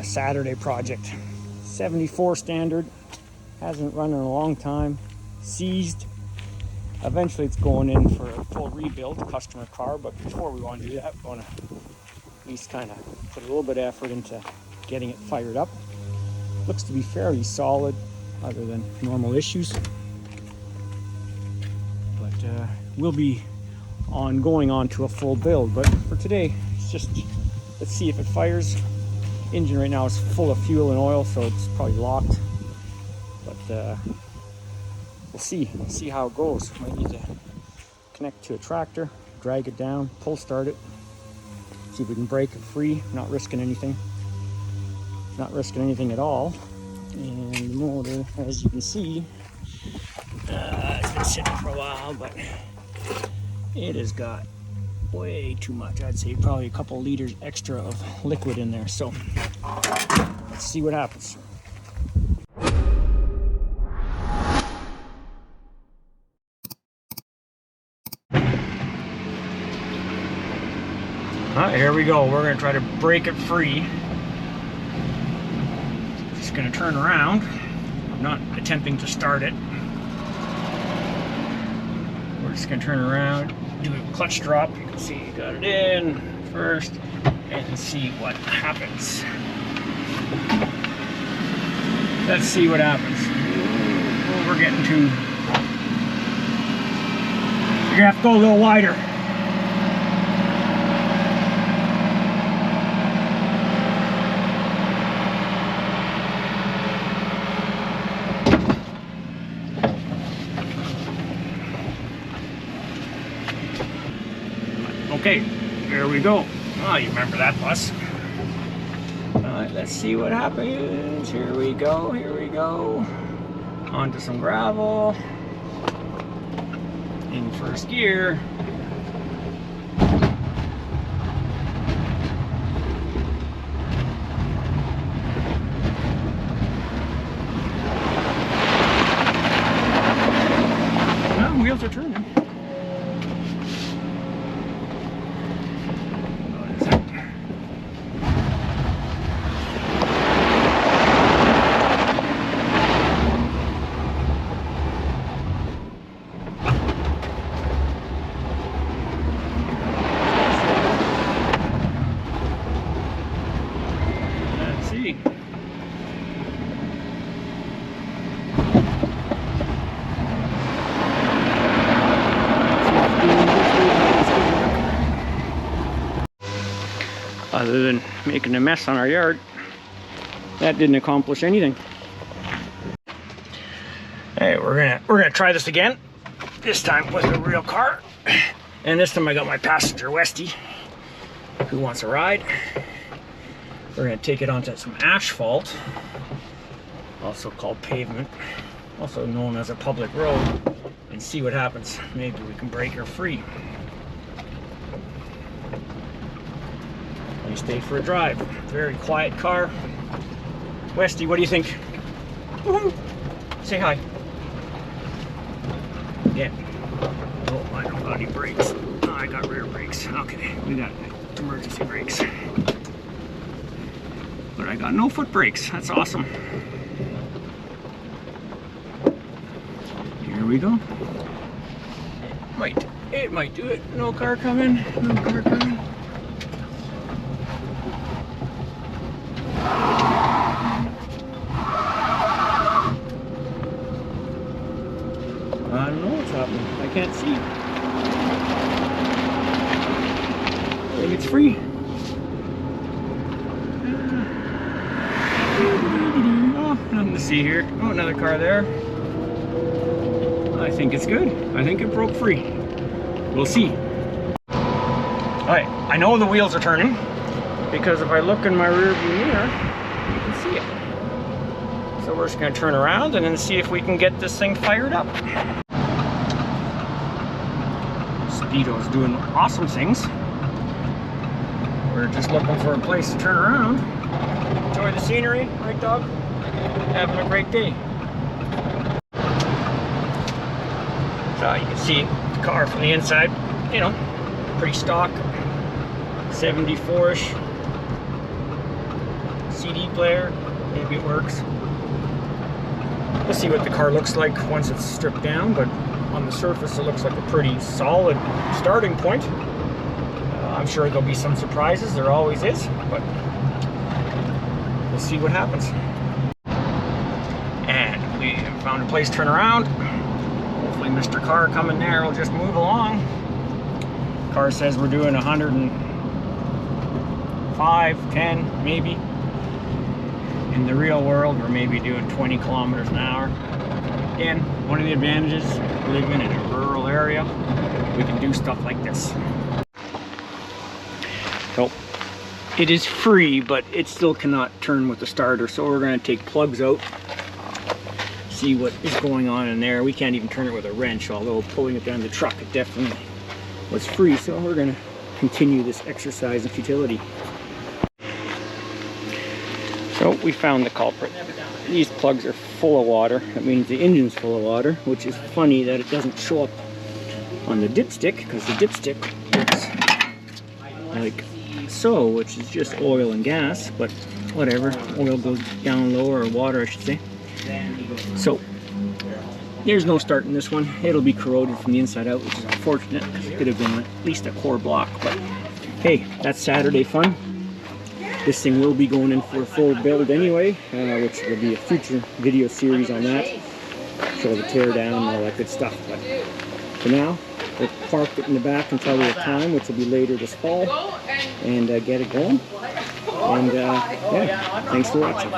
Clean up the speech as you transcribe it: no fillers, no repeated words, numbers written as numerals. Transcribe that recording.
Saturday project. 74 standard. Hasn't run in a long time. Seized. Eventually it's going in for a full rebuild, customer car, but before we want to do that, we want to at least kind of put a little bit of effort into getting it fired up. Looks to be fairly solid, other than normal issues. But we'll be going on to a full build. But for today, it's just, let's see if it fires. Engine right now is full of fuel and oil, so it's probably locked. But we'll see how it goes. Might need to connect to a tractor, drag it down, pull start it, see if we can break it free, not risking anything. Not risking anything at all. And the motor, as you can see, it's been sitting for a while, but it has got way too much. I'd say probably a couple liters extra of liquid in there. So let's see what happens. Alright, here we go. We're going to try to break it free. Just going to turn around. I'm not attempting to start it. We're just going to turn around, do a clutch drop. You can see you got it in first, and see what happens. Let's see what happens. Oh, we're getting to... You're going to have to go a little wider. Okay, there we go. Oh, you remember that bus. Alright, let's see what happens. Here we go, here we go. Onto some gravel. In first gear. Well, wheels are turning. Other than making a mess on our yard, that didn't accomplish anything. Hey, we're gonna try this again. This time with a real car, and this time I got my passenger Westy, who wants a ride. We're gonna take it onto some asphalt, also called pavement, also known as a public road, and see what happens. Maybe we can break her free. Stay for a drive. Very quiet car. Westy, what do you think? Say hi. Yeah. Oh, I don't got any brakes. Oh, I got rear brakes. Okay, we got emergency brakes. But I got no foot brakes. That's awesome. Here we go. It might do it. No car coming. No car coming. I don't know what's happening. I can't see. I think it's free. Oh, nothing to see here. Oh, another car there. I think it's good. I think it broke free. We'll see. Alright, I know the wheels are turning because if I look in my rear view mirror, you can see it. So we're just going to turn around and then see if we can get this thing fired up. Beetle's doing awesome things. We're just looking for a place to turn around. Enjoy the scenery, right dog? Having a great day. So you can see the car from the inside, you know, pretty stock, 74-ish. CD player. Maybe it works. We'll see what the car looks like once it's stripped down, but on the surface it looks like a pretty solid starting point. I'm sure there'll be some surprises, there always is, but we'll see what happens. And we found a place to turn around. Hopefully Mr. Car coming there will just move along. Car says we're doing 105, 10 maybe. In the real world, we're maybe doing 20 kilometers an hour. Again, one of the advantages of living in a rural area, we can do stuff like this. So, it is free, but it still cannot turn with the starter, so we're going to take plugs out, see what is going on in there. We can't even turn it with a wrench, although pulling it down the truck, it definitely was free, so we're going to continue this exercise in futility. So we found the culprit. These plugs are full of water. That means the engine's full of water, which is funny that it doesn't show up on the dipstick, because the dipstick looks like so, which is just oil and gas, but whatever. Oil goes down lower, or water I should say. So there's no start in this one. It'll be corroded from the inside out, which is unfortunate, because it could have been at least a core block, but hey, that's Saturday fun. This thing will be going in for a full build anyway, which will be a future video series on that. Show the tear down and all that good stuff. But for now, we'll park it in the back until we have time, which will be later this fall, and get it going. And yeah, thanks for watching.